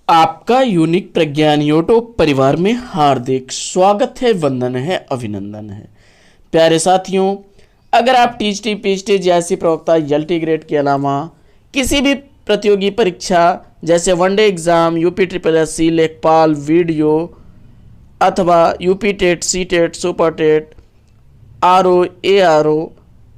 आपका यूनिक प्रज्ञान यूट्यूब परिवार में हार्दिक स्वागत है, वंदन है, अभिनंदन है। प्यारे साथियों, अगर आप टीजीटी पीएचडी जैसी प्रवक्ता एलटी ग्रेड के अलावा किसी भी प्रतियोगी परीक्षा जैसे one day exam, UP triple SC, Lekhpal, VDO अथवा UP TET, C TET, super TET, RO, ARO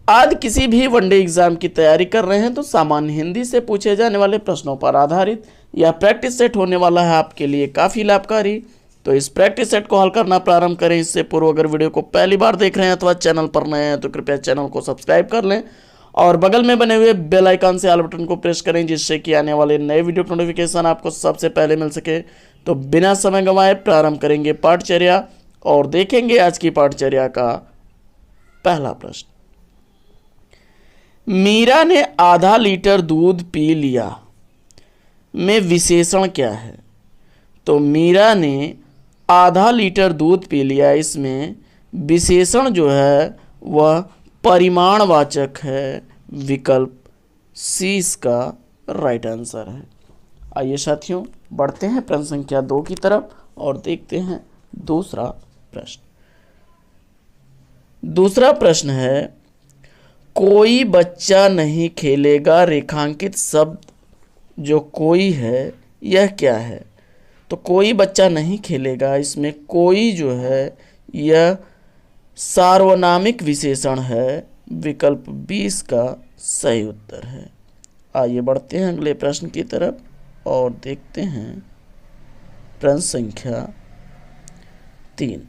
आदि किसी भी वनडे एग्जाम की तैयारी कर रहे हैं तो सामान्य हिंदी से पूछे जाने वाले प्रश्नों पर आधारित यह प्रैक्टिस सेट होने वाला है आपके लिए काफ़ी लाभकारी। तो इस प्रैक्टिस सेट को हल करना प्रारंभ करें। इससे पूर्व अगर वीडियो को पहली बार देख रहे हैं अथवा चैनल पर नए हैं तो कृपया चैनल को सब्सक्राइब कर लें और बगल में बने हुए बेल आइकन से ऑल बटन को प्रेस करें, जिससे कि आने वाले नए वीडियो का नोटिफिकेशन आपको सबसे पहले मिल सके। तो बिना समय गंवाए प्रारंभ करेंगे पाठचर्या और देखेंगे आज की पाठचर्या का पहला प्रश्न। मीरा ने आधा लीटर दूध पी लिया में विशेषण क्या है? तो मीरा ने आधा लीटर दूध पी लिया, इसमें विशेषण जो है वह परिमाणवाचक है। विकल्प सी इसका राइट आंसर है। आइए साथियों, बढ़ते हैं प्रश्न संख्या 2 की तरफ और देखते हैं दूसरा प्रश्न। दूसरा प्रश्न है, कोई बच्चा नहीं खेलेगा रेखांकित शब्द जो कोई है यह क्या है? तो कोई बच्चा नहीं खेलेगा, इसमें कोई जो है यह सार्वनामिक विशेषण है। विकल्प 20 का सही उत्तर है। आइए बढ़ते हैं अगले प्रश्न की तरफ और देखते हैं प्रश्न संख्या 3।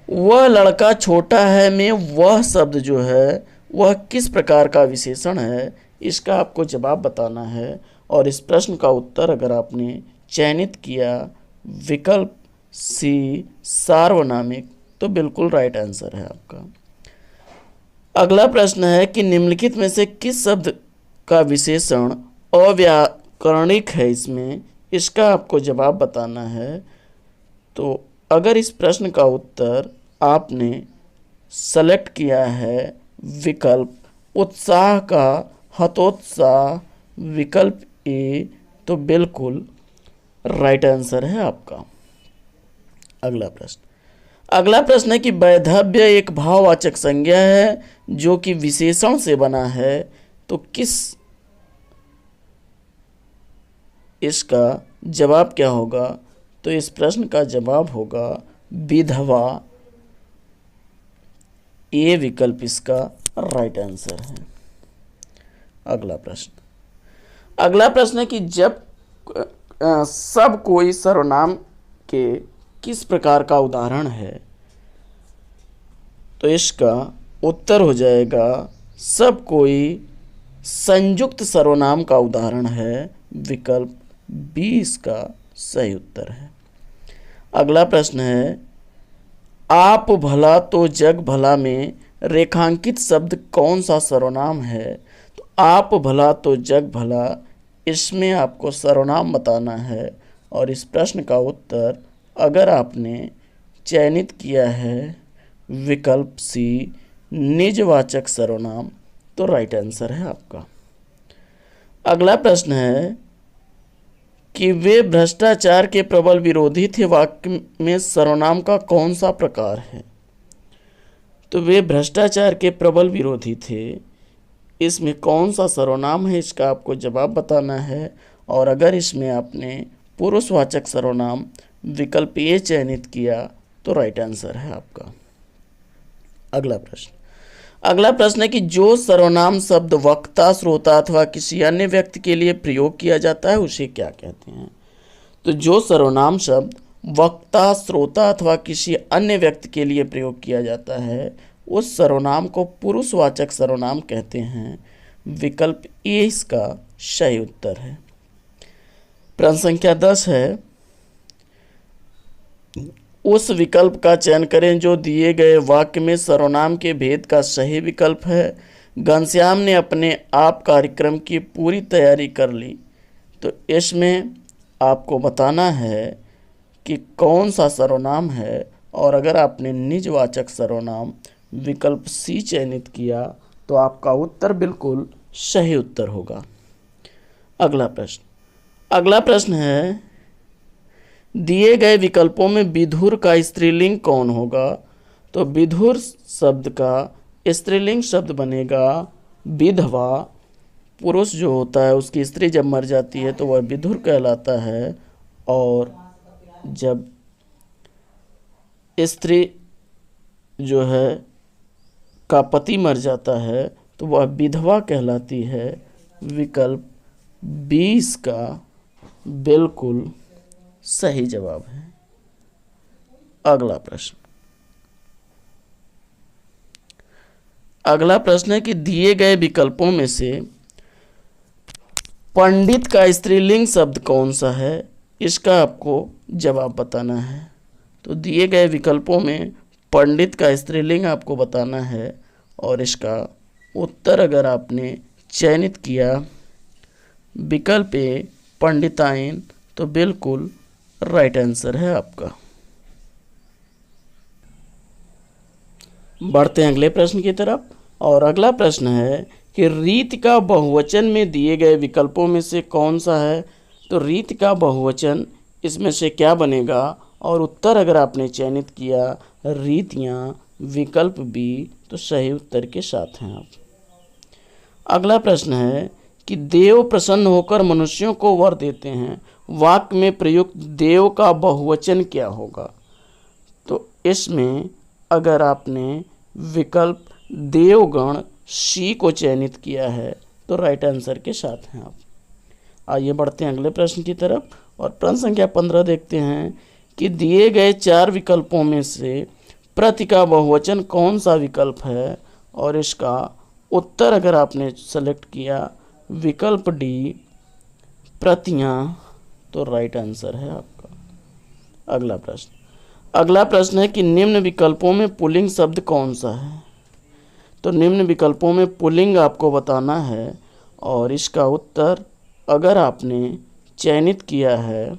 वह लड़का छोटा है में वह शब्द जो है वह किस प्रकार का विशेषण है? इसका आपको जवाब बताना है और इस प्रश्न का उत्तर अगर आपने चयनित किया विकल्प सी सार्वनामिक तो बिल्कुल राइट आंसर है आपका। अगला प्रश्न है कि निम्नलिखित में से किस शब्द का विशेषण अव्याकरणिक है? इसका आपको जवाब बताना है। तो अगर इस प्रश्न का उत्तर आपने सेलेक्ट किया है विकल्प उत्साह का हतोत्साह, विकल्प ए, तो बिल्कुल राइट आंसर है आपका। अगला प्रश्न है कि वैधव्य एक भाववाचक संज्ञा है जो कि विशेषण से बना है, तो किस इसका जवाब क्या होगा? तो इस प्रश्न का जवाब होगा विधवा। ए विकल्प इसका राइट आंसर है। अगला प्रश्न है कि जब सब कोई सर्वनाम के किस प्रकार का उदाहरण है? तो इसका उत्तर हो जाएगा सब कोई संयुक्त सर्वनाम का उदाहरण है। विकल्प 20 का सही उत्तर है। अगला प्रश्न है, आप भला तो जग भला में रेखांकित शब्द कौन सा सर्वनाम है? तो आप भला तो जग भला, इसमें आपको सर्वनाम बताना है और इस प्रश्न का उत्तर अगर आपने चयनित किया है विकल्प सी निजवाचक सर्वनाम तो राइट आंसर है आपका। अगला प्रश्न है कि वे भ्रष्टाचार के प्रबल विरोधी थे, वाक्य में सर्वनाम का कौन सा प्रकार है? तो वे भ्रष्टाचार के प्रबल विरोधी थे, इसमें कौन सा सर्वनाम है? इसका आपको जवाब बताना है और अगर इसमें आपने पुरुषवाचक सर्वनाम विकल्प ए चयनित किया तो राइट आंसर है आपका। अगला प्रश्न है कि जो सर्वनाम शब्द वक्ता, श्रोता अथवा किसी अन्य व्यक्ति के लिए प्रयोग किया जाता है उसे क्या कहते हैं? तो जो सर्वनाम शब्द वक्ता, श्रोता अथवा किसी अन्य व्यक्ति के लिए प्रयोग किया जाता है उस सर्वनाम को पुरुषवाचक सर्वनाम कहते हैं। विकल्प ए इसका सही उत्तर है। प्रश्न संख्या 10 है, उस विकल्प का चयन करें जो दिए गए वाक्य में सर्वनाम के भेद का सही विकल्प है। घनश्याम ने अपने आप कार्यक्रम की पूरी तैयारी कर ली, तो इसमें आपको बताना है कि कौन सा सर्वनाम है और अगर आपने निजवाचक सर्वनाम विकल्प सी चयनित किया तो आपका उत्तर बिल्कुल सही उत्तर होगा। अगला प्रश्न, अगला प्रश्न है, दिए गए विकल्पों में विधुर का स्त्रीलिंग कौन होगा? तो विधुर शब्द का स्त्रीलिंग शब्द बनेगा विधवा। पुरुष जो होता है उसकी स्त्री जब मर जाती है तो वह विधुर कहलाता है, और जब स्त्री जो है का पति मर जाता है तो वह विधवा कहलाती है। विकल्प 20 का बिल्कुल सही जवाब है। अगला प्रश्न है कि दिए गए विकल्पों में से पंडित का स्त्रीलिंग शब्द कौन सा है? इसका आपको जवाब बताना है। तो दिए गए विकल्पों में पंडित का स्त्रीलिंग आपको बताना है, और इसका उत्तर अगर आपने चयनित किया विकल्प ए पंडिताइन तो बिल्कुल राइट आंसर है आपका। बढ़ते हैं अगले प्रश्न की तरफ, और अगला प्रश्न है कि रीत का बहुवचन में दिए गए विकल्पों में से कौन सा है? तो रीत का बहुवचन इसमें से क्या बनेगा? और उत्तर अगर आपने चयनित किया रीतियाँ विकल्प बी तो सही उत्तर के साथ हैं आप। अगला प्रश्न है कि देव प्रसन्न होकर मनुष्यों को वर देते हैं, वाक्य में प्रयुक्त देव का बहुवचन क्या होगा? तो इसमें अगर आपने विकल्प देवगण सी को चयनित किया है तो राइट आंसर के साथ हैं आप। आइए बढ़ते हैं अगले प्रश्न की तरफ, और प्रश्न संख्या 15 देखते हैं कि दिए गए 4 विकल्पों में से प्रति का बहुवचन कौन सा विकल्प है? और इसका उत्तर अगर आपने सेलेक्ट किया विकल्प डी प्रतियां तो राइट आंसर है आपका। अगला प्रश्न है कि निम्न विकल्पों में पुल्लिंग शब्द कौन सा है? तो निम्न विकल्पों में पुल्लिंग आपको बताना है, और इसका उत्तर अगर आपने चयनित किया है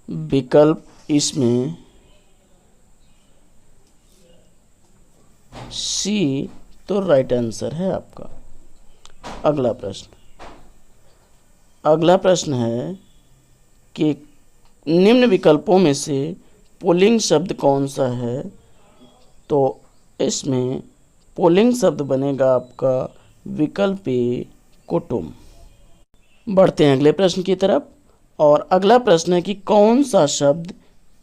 विकल्प इसमें सी तो राइट आंसर है आपका। अगला प्रश्न है कि निम्न विकल्पों में से पुल्लिंग शब्द कौन सा है? तो इसमें पुल्लिंग शब्द बनेगा आपका विकल्प ए कुटुंब। बढ़ते हैं अगले प्रश्न की तरफ, और अगला प्रश्न है कि कौन सा शब्द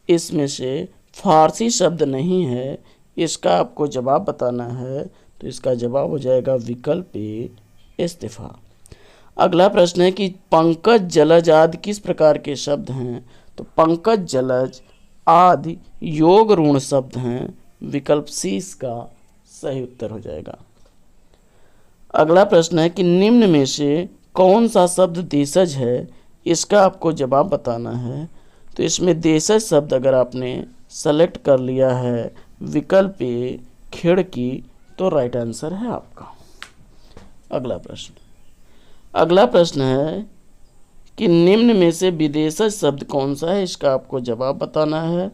इसमें से फारसी शब्द नहीं है? इसका आपको जवाब बताना है। तो इसका जवाब हो जाएगा विकल्प ए इस्तीफा। अगला प्रश्न है कि पंकज जलज आदि किस प्रकार के शब्द हैं? तो पंकज जलज आदि योग ऋण शब्द हैं। विकल्प सी इसका सही उत्तर हो जाएगा। अगला प्रश्न है कि निम्न में से कौन सा शब्द देशज है? इसका आपको जवाब बताना है। तो इसमें देशज शब्द अगर आपने सेलेक्ट कर लिया है विकल्प ए खिड़की तो राइट आंसर है आपका। अगला प्रश्न है कि निम्न में से विदेशज शब्द कौन सा है? इसका आपको जवाब बताना है,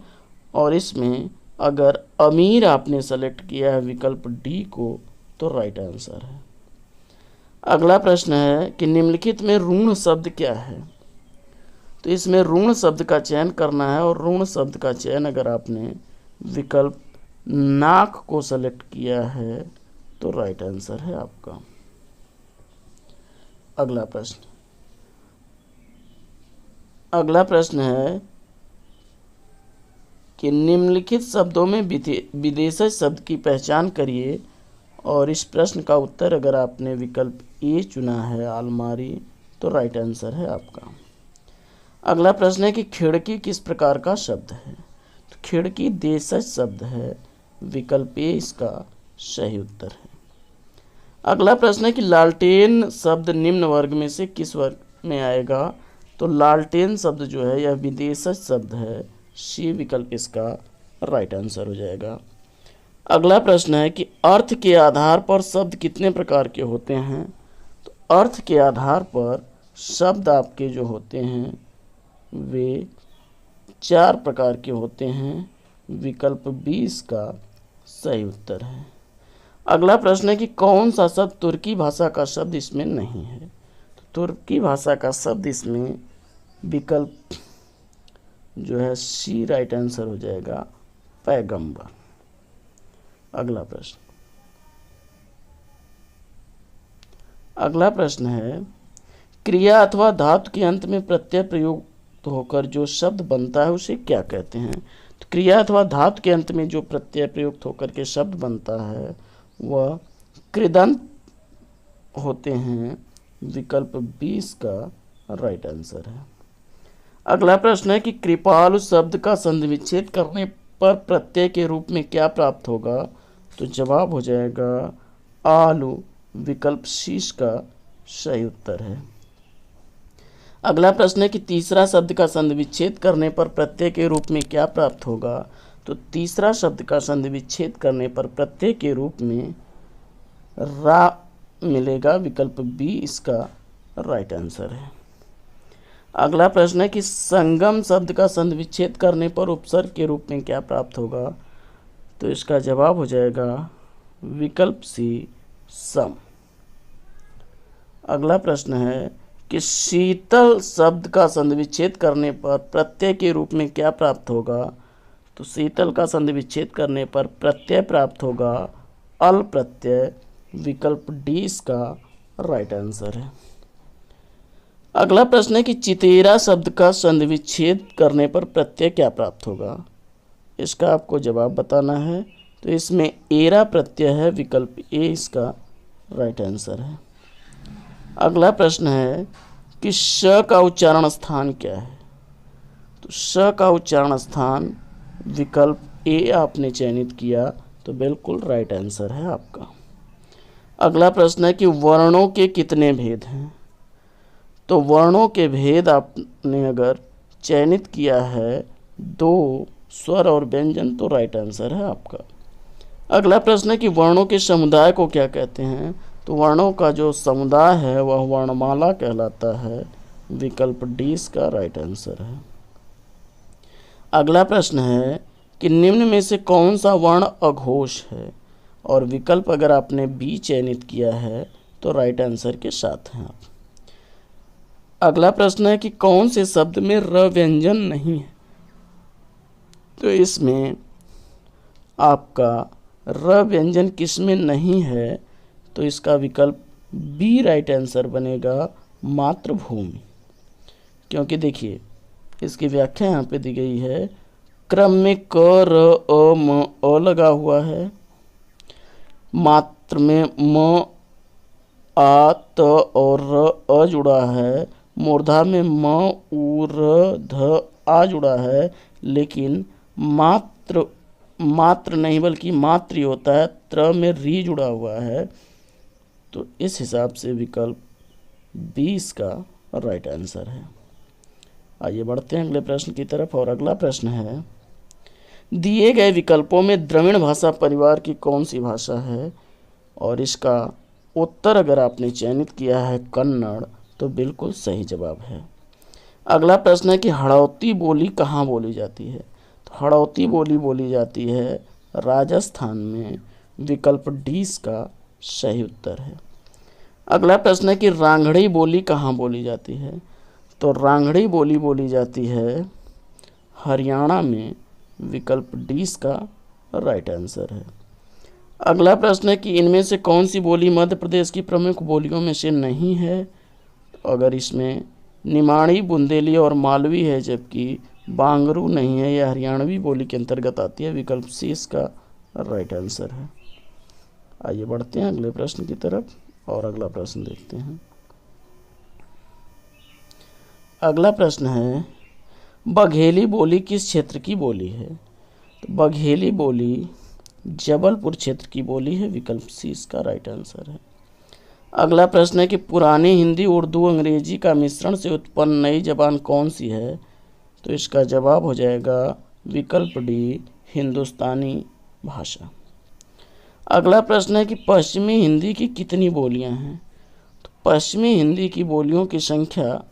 और इसमें अगर अमीर आपने सेलेक्ट किया है विकल्प डी को तो राइट आंसर है। अगला प्रश्न है कि निम्नलिखित में ऋण शब्द क्या है? तो इसमें ऋण शब्द का चयन करना है, और ऋण शब्द का चयन अगर आपने विकल्प नाक को सेलेक्ट किया है तो राइट आंसर है आपका। अगला प्रश्न है कि निम्नलिखित शब्दों में विदेशज शब्द की पहचान करिए, और इस प्रश्न का उत्तर अगर आपने विकल्प ए चुना है अलमारी तो राइट आंसर है आपका। अगला प्रश्न है कि खिड़की किस प्रकार का शब्द है? तो खिड़की देशज शब्द है। विकल्प ए इसका सही उत्तर है। अगला प्रश्न है कि लालटेन शब्द निम्न वर्ग में से किस वर्ग में आएगा? तो लालटेन शब्द जो है यह विदेशज शब्द है। सी विकल्प इसका राइट आंसर हो जाएगा। अगला प्रश्न है कि अर्थ के आधार पर शब्द कितने प्रकार के होते हैं? तो अर्थ के आधार पर शब्द आपके जो होते हैं वे 4 प्रकार के होते हैं। विकल्प 20 का सही उत्तर है। अगला प्रश्न है कि कौन सा शब्द तुर्की भाषा का शब्द इसमें नहीं है? तो तुर्की भाषा का शब्द इसमें विकल्प जो है सी राइट आंसर हो जाएगा, पैगंबर। अगला प्रश्न, अगला प्रश्न है क्रिया अथवा धातु के अंत में प्रत्यय प्रयुक्त होकर जो शब्द बनता है उसे क्या कहते हैं? तो क्रिया अथवा धातु के अंत में जो प्रत्यय प्रयुक्त होकर के शब्द बनता है वह कृदंत होते हैं। विकल्प 20 का राइट आंसर है। अगला प्रश्न है कि कृपालु शब्द का संधिविच्छेद करने पर प्रत्यय के रूप में क्या प्राप्त होगा? तो जवाब हो जाएगा आलू। विकल्प शीश का सही उत्तर है। अगला प्रश्न है कि तीसरा शब्द का संधिविच्छेद करने पर प्रत्यय के रूप में क्या प्राप्त होगा? तो तीसरा शब्द का संधिविच्छेद करने पर प्रत्यय के रूप में रा मिलेगा। विकल्प बी इसका राइट आंसर है। अगला प्रश्न है कि संगम शब्द का संधिविच्छेद करने पर उपसर्ग के रूप में क्या प्राप्त होगा? तो इसका जवाब हो जाएगा विकल्प सी सम। अगला प्रश्न है कि शीतल शब्द का संधिविच्छेद करने पर प्रत्यय के रूप में क्या प्राप्त होगा? तो शीतल का संधिविच्छेद करने पर प्रत्यय प्राप्त होगा अल प्रत्यय। विकल्प डी इसका राइट आंसर है। अगला प्रश्न है कि चितेरा शब्द का संधिविच्छेद करने पर प्रत्यय क्या प्राप्त होगा? इसका आपको जवाब बताना है। तो इसमें एरा प्रत्यय है। विकल्प ए इसका राइट आंसर है। अगला प्रश्न है कि श का उच्चारण स्थान क्या है? तो श का उच्चारण स्थान विकल्प ए आपने चयनित किया, तो बिल्कुल राइट आंसर है आपका। अगला प्रश्न है कि वर्णों के कितने भेद हैं? तो वर्णों के भेद आपने अगर चयनित किया है 2 स्वर और व्यंजन, तो राइट आंसर है आपका। अगला प्रश्न है कि वर्णों के समुदाय को क्या कहते हैं? तो वर्णों का जो समुदाय है वह वर्णमाला कहलाता है। विकल्प डी इसका राइट आंसर है। अगला प्रश्न है कि निम्न में से कौन सा वर्ण अघोष है? और विकल्प अगर आपने बी चयनित किया है तो राइट आंसर के साथ हैं आप। अगला प्रश्न है कि कौन से शब्द में र व्यंजन नहीं है? तो इसमें आपका र व्यंजन किस में नहीं है? तो इसका विकल्प बी राइट आंसर बनेगा, मातृभूमि। क्योंकि देखिए इसकी व्याख्या यहाँ पे दी गई है, क्रम में क र अ म अ लगा हुआ है, मात्र में म आ त और र अ जुड़ा है, मूर्धा में म उ र ध आ जुड़ा है, लेकिन मात्र नहीं बल्कि मात्र ही होता है, त्र में री जुड़ा हुआ है। तो इस हिसाब से विकल्प 20 का राइट आंसर है। आइए बढ़ते हैं अगले प्रश्न की तरफ। और अगला प्रश्न है, दिए गए विकल्पों में द्रविड़ भाषा परिवार की कौन सी भाषा है? और इसका उत्तर अगर आपने चयनित किया है कन्नड़, तो बिल्कुल सही जवाब है। अगला प्रश्न है कि हड़ौती बोली कहाँ बोली जाती है? तो हड़ौती बोली जाती है राजस्थान में। विकल्प डी इसका सही उत्तर है। अगला प्रश्न है कि रांगड़ी बोली कहाँ बोली जाती है? तो रांगड़ी बोली जाती है हरियाणा में। विकल्प डी इसका राइट आंसर है। अगला प्रश्न है कि इनमें से कौन सी बोली मध्य प्रदेश की प्रमुख बोलियों में से नहीं है? तो अगर इसमें निमाड़ी, बुंदेली और मालवी है, जबकि बांगरू नहीं है, यह हरियाणवी बोली के अंतर्गत आती है। विकल्प सी इसका राइट आंसर है। आइए बढ़ते हैं अगले प्रश्न की तरफ और अगला प्रश्न देखते हैं। अगला प्रश्न है, बघेली बोली किस क्षेत्र की बोली है? तो बघेली बोली जबलपुर क्षेत्र की बोली है। विकल्प सी इसका राइट आंसर है। अगला प्रश्न है कि पुरानी हिंदी, उर्दू, अंग्रेजी का मिश्रण से उत्पन्न नई जबान कौन सी है? तो इसका जवाब हो जाएगा विकल्प डी, हिंदुस्तानी भाषा। अगला प्रश्न है कि पश्चिमी हिंदी की कितनी बोलियां हैं? तो पश्चिमी हिंदी की बोलियों की संख्या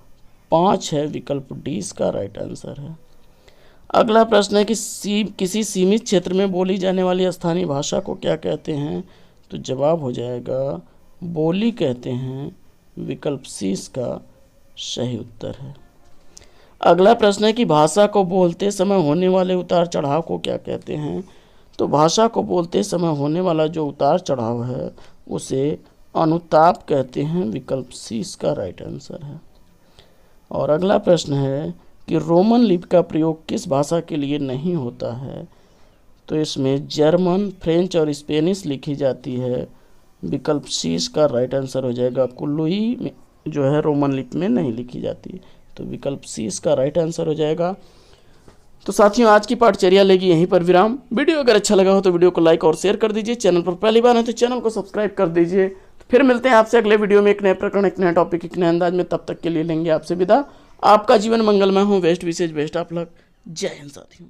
5 है। विकल्प डी इसका राइट आंसर है। अगला प्रश्न है कि किसी सीमित क्षेत्र में बोली जाने वाली स्थानीय भाषा को क्या कहते हैं? तो जवाब हो जाएगा बोली कहते हैं। विकल्प सी इसका सही उत्तर है। अगला प्रश्न है कि भाषा को बोलते समय होने वाले उतार चढ़ाव को क्या कहते हैं। तो भाषा को बोलते समय होने वाला जो उतार चढ़ाव है उसे अनुताप कहते हैं। विकल्प सी इसका राइट आंसर है। और अगला प्रश्न है कि रोमन लिपि का प्रयोग किस भाषा के लिए नहीं होता है। तो इसमें जर्मन, फ्रेंच और स्पेनिश लिखी जाती है। विकल्प सी इसका राइट आंसर हो जाएगा। कुल्लुई में जो है रोमन लिपि में नहीं लिखी जाती, तो विकल्प सी इसका राइट आंसर हो जाएगा। तो साथियों, आज की पाठचर्या लेगी यहीं पर विराम। वीडियो अगर अच्छा लगा हो तो वीडियो को लाइक और शेयर कर दीजिए। चैनल पर पहली बार है तो चैनल को सब्सक्राइब कर दीजिए। फिर मिलते हैं आपसे अगले वीडियो में एक नए प्रकरण, एक नया टॉपिक, एक नए अंदाज में। तब तक के लिए लेंगे आपसे विदा। आपका जीवन मंगलमय हो। बेस्ट विशेष बेस्ट ऑफ लक। जय हिंद साथियों।